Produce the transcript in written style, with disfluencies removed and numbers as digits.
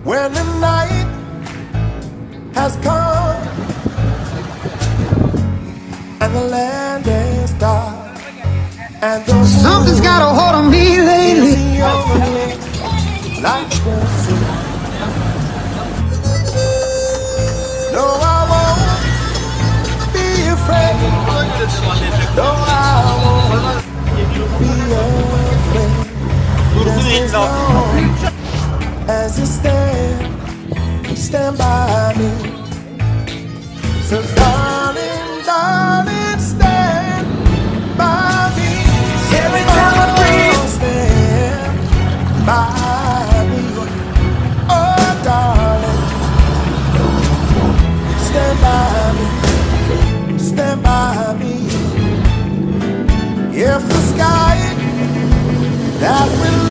When the night has come and the land is dark and the Something's got a hold on me lately. is the only light we'll see. No, I won't be afraid. No, I won't be afraid. As long as you stand by me. So darling, darling, stand by me. Every time I breathe, stand by me. Oh, darling, stand by me. Stand by me. If the sky that will